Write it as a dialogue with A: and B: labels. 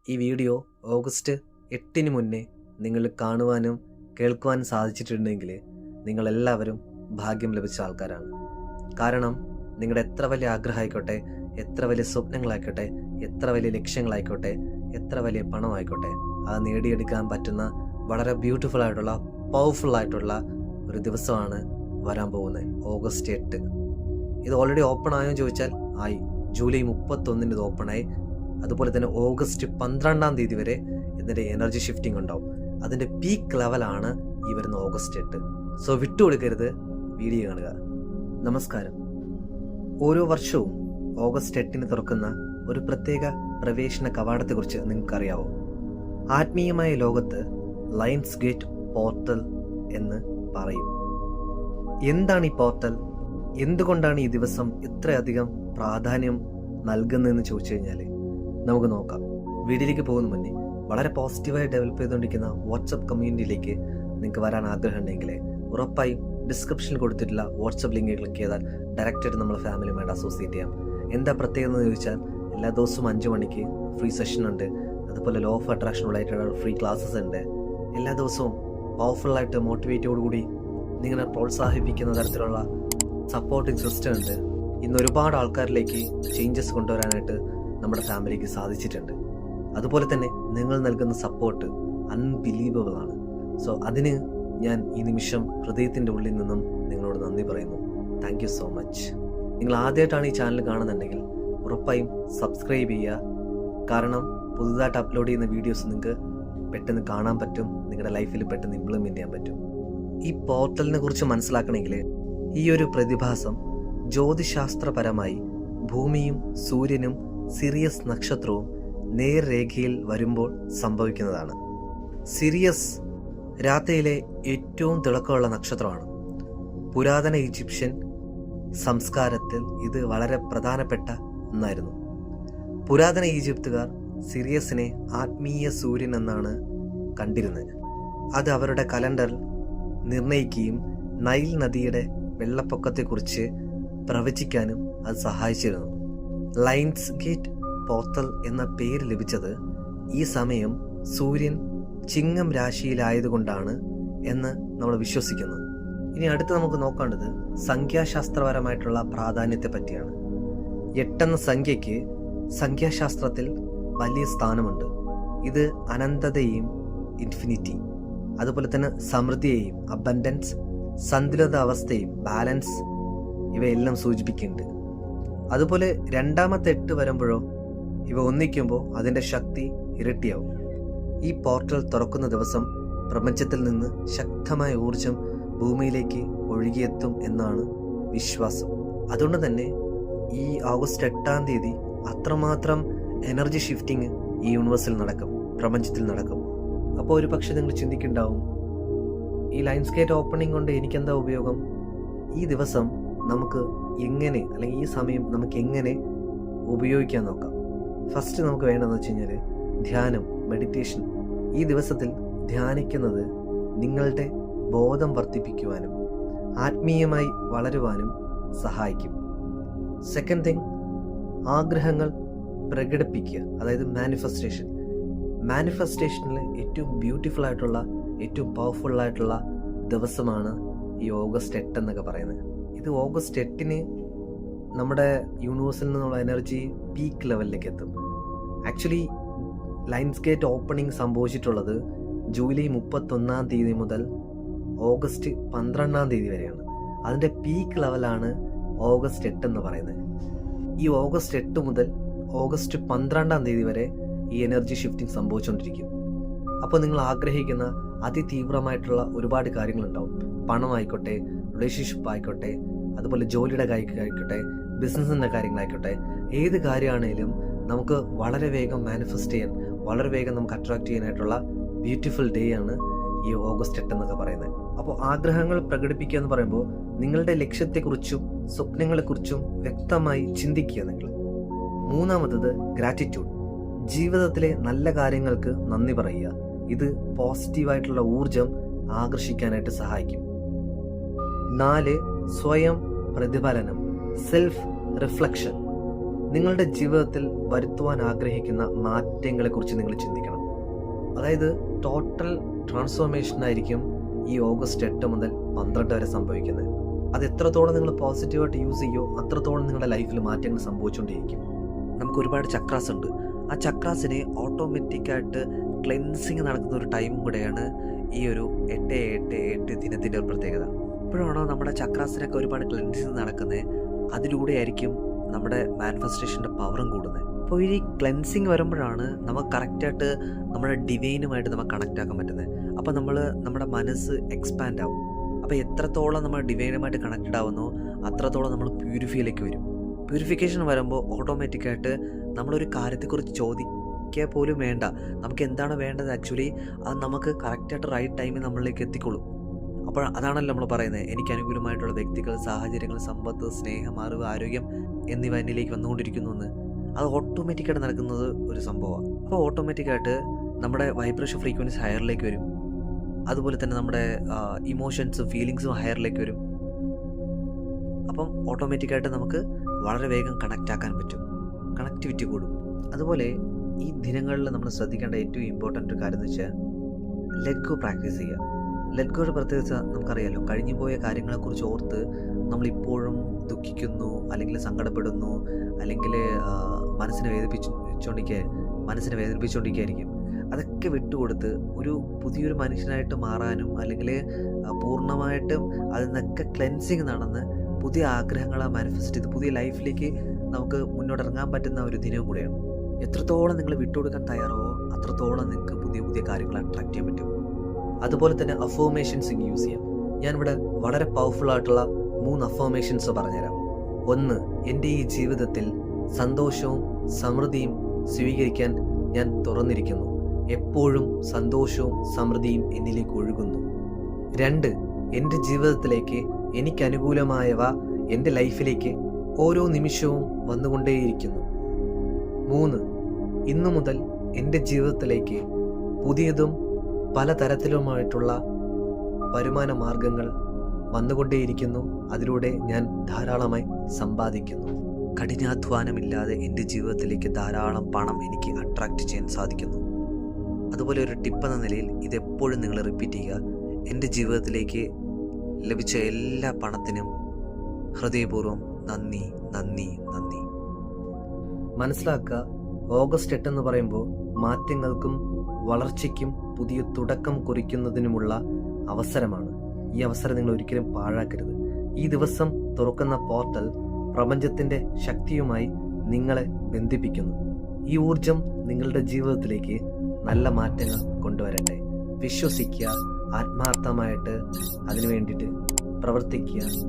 A: ഈ video August 8 മുന്നേ നിങ്ങൾ കാണുവാനും കേൾക്കുവാനും സാധിച്ചിട്ടുണ്ടെങ്കിൽ നിങ്ങളെല്ലാവരും ഭാഗ്യം ലഭിച്ച ആൾക്കാരാണ്. കാരണം നിങ്ങളുടെ എത്ര വലിയ ആഗ്രഹമായിക്കോട്ടെ, എത്ര വലിയ സ്വപ്നങ്ങളായിക്കോട്ടെ, എത്ര വലിയ ലക്ഷ്യങ്ങളായിക്കോട്ടെ, എത്ര വലിയ പണമായിക്കോട്ടെ, അത് നേടിയെടുക്കാൻ പറ്റുന്ന വളരെ ബ്യൂട്ടിഫുൾ ആയിട്ടുള്ള പവർഫുൾ ആയിട്ടുള്ള ഒരു ദിവസമാണ് വരാൻ പോകുന്നത് ഓഗസ്റ്റ് 8. ഇത് ഓൾറെഡി ഓപ്പൺ ആയോ ചോദിച്ചാൽ ആയി. ജൂലൈ 31 ഇത് ഓപ്പണായി. അതുപോലെ തന്നെ ഓഗസ്റ്റ് 12 വരെ ഇതിൻ്റെ എനർജി ഷിഫ്റ്റിംഗ് ഉണ്ടാവും. അതിൻ്റെ പീക്ക് ലെവലാണ് ഈ വരുന്ന ഓഗസ്റ്റ് 8. സോ വിട്ടുകൊടുക്കരുത്, വീഡിയോ കാണുക. നമസ്കാരം. ഓരോ വർഷവും ഓഗസ്റ്റ് 8 തുറക്കുന്ന ഒരു പ്രത്യേക പ്രവേശന കവാടത്തെക്കുറിച്ച് നിങ്ങൾക്കറിയാവോ? ആത്മീയമായ ലോകത്ത് ലയൺസ് ഗേറ്റ് പോർട്ടൽ എന്ന് പറയും. എന്താണ് ഈ പോർട്ടൽ? എന്തുകൊണ്ടാണ് ഈ ദിവസം ഇത്രയധികം പ്രാധാന്യം നൽകുന്നതെന്ന് ചോദിച്ചു കഴിഞ്ഞാൽ നമുക്ക് നോക്കാം. വീഡിയോയിലേക്ക് പോകുന്ന മുന്നേ വളരെ പോസിറ്റീവായി ഡെവലപ്പ് ചെയ്തുകൊണ്ടിരിക്കുന്ന വാട്സപ്പ് കമ്മ്യൂണിറ്റിയിലേക്ക് നിങ്ങൾക്ക് വരാൻ ആഗ്രഹമുണ്ടെങ്കിൽ ഉറപ്പായും ഡിസ്ക്രിപ്ഷനിൽ കൊടുത്തിട്ടുള്ള വാട്സപ്പ് ലിങ്ക് ക്ലിക്ക് ചെയ്താൽ ഡയറക്റ്റായിട്ട് നമ്മളെ ഫാമിലിയുമായിട്ട് അസോസിയേറ്റ് ചെയ്യാം. എന്താ പ്രത്യേകത എന്ന് ചോദിച്ചാൽ എല്ലാ ദിവസവും 5 മണിക്ക് ഫ്രീ സെഷൻ ഉണ്ട്. അതുപോലെ law of attraction related free classes ഉണ്ട്. എല്ലാ ദിവസവും പവർഫുള്ളായിട്ട് മോട്ടിവേറ്റോടുകൂടി നിങ്ങളെ പ്രോത്സാഹിപ്പിക്കുന്ന തരത്തിലുള്ള സപ്പോർട്ടിങ് സിസ്റ്റം ഉണ്ട്. ഇന്ന് ഒരുപാട് ആൾക്കാരിലേക്ക് ചേഞ്ചസ് കൊണ്ടുവരാനായിട്ട് നമ്മുടെ ഫാമിലിക്ക് സാധിച്ചിട്ടുണ്ട്. അതുപോലെ തന്നെ നിങ്ങൾ നൽകുന്ന സപ്പോർട്ട് അൺബിലീവബിൾ ആണ്. സോ അതിന് ഞാൻ ഈ നിമിഷം ഹൃദയത്തിൻ്റെ ഉള്ളിൽ നിന്നും നിങ്ങളോട് നന്ദി പറയുന്നു. Thank you so much. നിങ്ങൾ ആദ്യമായിട്ടാണ് ഈ ചാനൽ കാണുന്നുണ്ടെങ്കിൽ ഉറപ്പായും സബ്സ്ക്രൈബ് ചെയ്യുക. കാരണം പുതുതായിട്ട് അപ്ലോഡ് ചെയ്യുന്ന വീഡിയോസ് നിങ്ങൾക്ക് പെട്ടെന്ന് കാണാൻ പറ്റും, നിങ്ങളുടെ ലൈഫിൽ പെട്ടെന്ന് ഇംപ്ലിമെൻ്റ് ചെയ്യാൻ പറ്റും. ഈ പോർട്ടലിനെ കുറിച്ച് മനസ്സിലാക്കണമെങ്കിൽ ഈ ഒരു പ്രതിഭാസം ജ്യോതിശാസ്ത്രപരമായി ഭൂമിയും സൂര്യനും സിറിയസ് നക്ഷത്രവും നേർരേഖയിൽ വരുമ്പോൾ സംഭവിക്കുന്നതാണ്. സിറിയസ് രാത്രിയിലെ ഏറ്റവും തിളക്കമുള്ള നക്ഷത്രമാണ്. പുരാതന ഈജിപ്ഷ്യൻ സംസ്കാരത്തിൽ ഇത് വളരെ പ്രധാനപ്പെട്ട ഒന്നായിരുന്നു. പുരാതന ഈജിപ്തുകാർ സിറിയസിനെ ആത്മീയ സൂര്യൻ എന്നാണ് കണ്ടിരുന്നത്. അത് അവരുടെ കലണ്ടറിൽ നിർണയിക്കുകയും നൈൽ നദിയുടെ വെള്ളപ്പൊക്കത്തെക്കുറിച്ച് പ്രവചിക്കാനും അത് സഹായിച്ചിരുന്നു. ലയൺസ് ഗേറ്റ് പോർട്ടൽ എന്ന പേര് ലഭിച്ചത് ഈ സമയം സൂര്യൻ ചിങ്ങം രാശിയിലായതുകൊണ്ടാണ് എന്ന് നമ്മൾ വിശ്വസിക്കുന്നു. ഇനി അടുത്ത് നമുക്ക് നോക്കേണ്ടത് സംഖ്യാശാസ്ത്രപരമായിട്ടുള്ള പ്രാധാന്യത്തെ പറ്റിയാണ്. 8 എന്ന സംഖ്യയ്ക്ക് സംഖ്യാശാസ്ത്രത്തിൽ വലിയ സ്ഥാനമുണ്ട്. ഇത് അനന്തതയെയും ഇൻഫിനിറ്റി, അതുപോലെ തന്നെ സമൃദ്ധിയെയും അബൻഡൻസ്, സന്തുലിത അവസ്ഥയും ബാലൻസ് ഇവയെല്ലാം സൂചിപ്പിക്കുന്നുണ്ട്. അതുപോലെ രണ്ടാമത്തെ 8 വരുമ്പോഴോ ഇവ ഒന്നിക്കുമ്പോൾ അതിൻ്റെ ശക്തി ഇരട്ടിയാവും. ഈ പോർട്ടൽ തുറക്കുന്ന ദിവസം പ്രപഞ്ചത്തിൽ നിന്ന് ശക്തമായ ഊർജം ഭൂമിയിലേക്ക് ഒഴുകിയെത്തും എന്നാണ് വിശ്വാസം. അതുകൊണ്ട് തന്നെ ഈ ഓഗസ്റ്റ് 8 അത്രമാത്രം എനർജി ഷിഫ്റ്റിംഗ് ഈ യൂണിവേഴ്സിൽ നടക്കും, പ്രപഞ്ചത്തിൽ നടക്കും. അപ്പോൾ ഒരു പക്ഷേ നിങ്ങൾ ചിന്തിക്കുന്നുണ്ടാവും, ഈ ലയൺസ് ഗേറ്റ് ഓപ്പണിംഗ് കൊണ്ട് എനിക്കെന്താ ഉപയോഗം? ഈ ദിവസം നമുക്ക് എങ്ങനെ, അല്ലെങ്കിൽ ഈ സമയം നമുക്ക് എങ്ങനെ ഉപയോഗിക്കാൻ നോക്കാം. ഫസ്റ്റ് നമുക്ക് വേണ്ടതെന്ന് വെച്ച് കഴിഞ്ഞാൽ ധ്യാനം, മെഡിറ്റേഷൻ. ഈ ദിവസത്തിൽ ധ്യാനിക്കുന്നത് നിങ്ങളുടെ ബോധം വർദ്ധിപ്പിക്കുവാനും ആത്മീയമായി വളരുവാനും സഹായിക്കും. സെക്കൻഡ് തിങ്, ആഗ്രഹങ്ങൾ പ്രകടിപ്പിക്കുക, അതായത് മാനിഫെസ്റ്റേഷനിൽ ഏറ്റവും ബ്യൂട്ടിഫുൾ ആയിട്ടുള്ള, ഏറ്റവും പവർഫുൾ ആയിട്ടുള്ള ദിവസമാണ് ഈ ഓഗസ്റ്റ് 8 എന്നൊക്കെ പറയുന്നത്. ഇത് ഓഗസ്റ്റ് 8 നമ്മുടെ യൂണിവേഴ്സിൽ നിന്നുള്ള എനർജി പീക്ക് ലെവലിലേക്ക് എത്തും. ആക്ച്വലി ലയൺസ് ഗേറ്റ് ഓപ്പണിംഗ് സംഭവിച്ചിട്ടുള്ളത് ജൂലൈ 31 മുതൽ ഓഗസ്റ്റ് 12 വരെയാണ്. അതിൻ്റെ പീക്ക് ലെവലാണ് ഓഗസ്റ്റ് 8 എന്ന് പറയുന്നത്. ഈ ഓഗസ്റ്റ് 8 മുതൽ ഓഗസ്റ്റ് 12 വരെ ഈ എനർജി ഷിഫ്റ്റിംഗ് സംഭവിച്ചുകൊണ്ടിരിക്കും. അപ്പോൾ നിങ്ങൾ ആഗ്രഹിക്കുന്ന അതിതീവ്രമായിട്ടുള്ള ഒരുപാട് കാര്യങ്ങളുണ്ടാവും. പണമായിക്കോട്ടെ, റിലേഷൻഷിപ്പ് ആയിക്കോട്ടെ, അതുപോലെ ജോലിയുടെ കാര്യമായിക്കോട്ടെ, ബിസിനസ്സിൻ്റെ കാര്യങ്ങളായിക്കോട്ടെ, ഏത് കാര്യമാണെങ്കിലും നമുക്ക് വളരെ വേഗം മാനിഫെസ്റ്റ് ചെയ്യാൻ, വളരെ വേഗം നമുക്ക് അട്രാക്ട് ചെയ്യാനായിട്ടുള്ള ബ്യൂട്ടിഫുൾ ഡേ ആണ് ഈ ഓഗസ്റ്റ് 8 എന്നൊക്കെ പറയുന്നത്. അപ്പോൾ ആഗ്രഹങ്ങൾ പ്രകടിപ്പിക്കുക എന്ന് പറയുമ്പോൾ നിങ്ങളുടെ ലക്ഷ്യത്തെക്കുറിച്ചും സ്വപ്നങ്ങളെക്കുറിച്ചും വ്യക്തമായി ചിന്തിക്കുക നിങ്ങൾ. മൂന്നാമത്തത് ഗ്രാറ്റിറ്റ്യൂഡ്. ജീവിതത്തിലെ നല്ല കാര്യങ്ങൾക്ക് നന്ദി പറയുക. ഇത് പോസിറ്റീവായിട്ടുള്ള ഊർജം ആകർഷിക്കാനായിട്ട് സഹായിക്കും. 4, സ്വയം പ്രതിഫലനം, സെൽഫ് റിഫ്ലക്ഷൻ. നിങ്ങളുടെ ജീവിതത്തിൽ വരുത്തുവാൻ ആഗ്രഹിക്കുന്ന മാറ്റങ്ങളെക്കുറിച്ച് നിങ്ങൾ ചിന്തിക്കണം. അതായത് ടോട്ടൽ ട്രാൻസ്ഫോർമേഷൻ ആയിരിക്കും ഈ ഓഗസ്റ്റ് 8 മുതൽ 12 വരെ സംഭവിക്കുന്നത്. അത് എത്രത്തോളം നിങ്ങൾ പോസിറ്റീവായിട്ട് യൂസ് ചെയ്യുമോ അത്രത്തോളം നിങ്ങളുടെ ലൈഫിൽ മാറ്റങ്ങൾ സംഭവിച്ചുകൊണ്ടിരിക്കും. നമുക്ക് ഒരുപാട് ചക്രാസ് ഉണ്ട്. ആ ചക്രാസിന് ഓട്ടോമാറ്റിക്കായിട്ട് ക്ലെൻസിങ് നടക്കുന്ന ഒരു ടൈമും കൂടെയാണ് ഈ ഒരു 8-8-8 ദിനത്തിൻ്റെ ഒരു പ്രത്യേകത. ഇപ്പോഴാണോ നമ്മുടെ ചക്രാസിനൊക്കെ ഒരുപാട് ക്ലെൻസിങ് നടക്കുന്നത്, അതിലൂടെയായിരിക്കും നമ്മുടെ മാനിഫെസ്റ്റേഷൻ്റെ പവറും കൂടുന്നത്. അപ്പോൾ ഈ ക്ലെൻസിങ് വരുമ്പോഴാണ് നമുക്ക് കറക്റ്റായിട്ട് നമ്മുടെ ഡിവൈനുമായിട്ട് നമുക്ക് കണക്റ്റ് ആക്കാൻ പറ്റുന്നത്. അപ്പോൾ നമ്മുടെ മനസ്സ് എക്സ്പാൻഡ് ആവും. അപ്പോൾ എത്രത്തോളം നമ്മൾ ഡിവൈനുമായിട്ട് കണക്റ്റഡ് ആവുന്നോ അത്രത്തോളം നമ്മൾ പ്യൂരിഫൈയിലേക്ക് വരും. പ്യൂരിഫിക്കേഷൻ വരുമ്പോൾ ഓട്ടോമാറ്റിക്കായിട്ട് നമ്മളൊരു കാര്യത്തെക്കുറിച്ച് ചോദിക്കുക പോലും വേണ്ട, നമുക്ക് എന്താണ് വേണ്ടത് ആക്ച്വലി അത് നമുക്ക് കറക്റ്റായിട്ട് റൈറ്റ് ടൈമിൽ നമ്മളിലേക്ക് എത്തിക്കൊള്ളും. അപ്പോൾ അതാണല്ലോ നമ്മൾ പറയുന്നത്, എനിക്ക് അനുകൂലമായിട്ടുള്ള വ്യക്തികൾ, സാഹചര്യങ്ങൾ, സമ്പത്ത്, സ്നേഹം, അറിവ്, ആരോഗ്യം എന്നിവ എന്നിലേക്ക് വന്നുകൊണ്ടിരിക്കുന്നു എന്ന്. അത് ഓട്ടോമാറ്റിക്കായിട്ട് നടക്കുന്നത് ഒരു സംഭവമാണ്. അപ്പോൾ ഓട്ടോമാറ്റിക്കായിട്ട് നമ്മുടെ വൈബ്രേഷൻ ഫ്രീക്വൻസി ഹയറിലേക്ക് വരും. അതുപോലെ തന്നെ നമ്മുടെ ഇമോഷൻസും ഫീലിങ്സും ഹയറിലേക്ക് വരും. അപ്പം ഓട്ടോമാറ്റിക്കായിട്ട് നമുക്ക് വളരെ വേഗം കണക്റ്റ് ആക്കാൻ പറ്റും, കണക്ടിവിറ്റി കൂടും. അതുപോലെ ഈ ദിനങ്ങളിൽ നമ്മൾ ശ്രദ്ധിക്കേണ്ട ഏറ്റവും ഇമ്പോർട്ടൻ്റ് ഒരു കാര്യം എന്ന് വെച്ചാൽ ലെറ്റ് ഗോ പ്രാക്ടീസ് ചെയ്യുക. ലെറ്റ് ഗോയുടെ പ്രത്യേകിച്ച് നമുക്കറിയാമല്ലോ, കഴിഞ്ഞു പോയ കാര്യങ്ങളെക്കുറിച്ച് ഓർത്ത് നമ്മളിപ്പോഴും ദുഃഖിക്കുന്നു, അല്ലെങ്കിൽ സങ്കടപ്പെടുന്നു, അല്ലെങ്കിൽ മനസ്സിനെ വേദനിപ്പിച്ചുകൊണ്ടിരിക്കുകയായിരിക്കും. അതൊക്കെ വിട്ടുകൊടുത്ത് ഒരു പുതിയൊരു മനുഷ്യനായിട്ട് മാറാനും, അല്ലെങ്കിൽ പൂർണ്ണമായിട്ടും അതിൽ നിന്നൊക്കെ ക്ലെൻസിങ് നടന്ന് പുതിയ ആഗ്രഹങ്ങളെ മാനിഫെസ്റ്റ് ചെയ്ത് പുതിയ ലൈഫിലേക്ക് നമുക്ക് മുന്നോട്ടിറങ്ങാൻ പറ്റുന്ന ഒരു ദിനവും കൂടെയാണ്. എത്രത്തോളം നിങ്ങൾ വിട്ടുകൊടുക്കാൻ തയ്യാറാവോ അത്രത്തോളം നിങ്ങൾക്ക് പുതിയ പുതിയ കാര്യങ്ങൾ അട്രാക്ട് ചെയ്യാൻ പറ്റും. അതുപോലെ തന്നെ അഫർമേഷൻസ് യൂസ് ചെയ്യാം. ഞാനിവിടെ വളരെ പവർഫുൾ ആയിട്ടുള്ള 3 അഫർമേഷൻസ് പറഞ്ഞുതരാം. 1, എൻ്റെ ഈ ജീവിതത്തിൽ സന്തോഷവും സമൃദ്ധിയും സ്വീകരിക്കാൻ ഞാൻ തുറന്നിരിക്കുന്നു. എപ്പോഴും സന്തോഷവും സമൃദ്ധിയും എന്നിലേക്ക് ഒഴുകുന്നു. 2, എൻ്റെ ജീവിതത്തിലേക്ക് എനിക്ക് അനുകൂലമായവ എൻ്റെ ലൈഫിലേക്ക് ഓരോ നിമിഷവും വന്നുകൊണ്ടേയിരിക്കുന്നു. 3, ഇന്നു മുതൽ എൻ്റെ ജീവിതത്തിലേക്ക് പുതിയതും പലതരത്തിലുമായിട്ടുള്ള വരുമാന മാർഗങ്ങൾ വന്നുകൊണ്ടേയിരിക്കുന്നു. അതിലൂടെ ഞാൻ ധാരാളമായി സമ്പാദിക്കുന്നു. കഠിനാധ്വാനമില്ലാതെ എൻ്റെ ജീവിതത്തിലേക്ക് ധാരാളം പണം എനിക്ക് അട്രാക്റ്റ് ചെയ്യാൻ സാധിക്കുന്നു. അതുപോലെ ഒരു ടിപ്പ് എന്ന നിലയിൽ ഇതെപ്പോഴും നിങ്ങൾ റിപ്പീറ്റ് ചെയ്യുക. എൻ്റെ ജീവിതത്തിലേക്ക് ലഭിച്ച എല്ലാ പണത്തിനും ഹൃദയപൂർവ്വം നന്ദി, നന്ദി, നന്ദി. മനസ്സിലാക്കുക, ഓഗസ്റ്റ് 8 എന്ന് പറയുമ്പോൾ മാറ്റങ്ങൾക്കും വളർച്ചയ്ക്കും പുതിയ തുടക്കം കുറിക്കുന്നതിനുമുള്ള അവസരമാണ്. ഈ അവസരം നിങ്ങൾ ഒരിക്കലും പാഴാക്കരുത്. ഈ ദിവസം തുറക്കുന്ന പോർട്ടൽ പ്രപഞ്ചത്തിൻ്റെ ശക്തിയുമായി നിങ്ങളെ ബന്ധിപ്പിക്കുന്നു. ഈ ഊർജം നിങ്ങളുടെ ജീവിതത്തിലേക്ക് നല്ല മാറ്റങ്ങൾ കൊണ്ടുവരട്ടെ. വിശ്വസിക്കുക, ആത്മാർത്ഥമായിട്ട് അതിനു വേണ്ടിയിട്ട് പ്രവർത്തിക്കുക.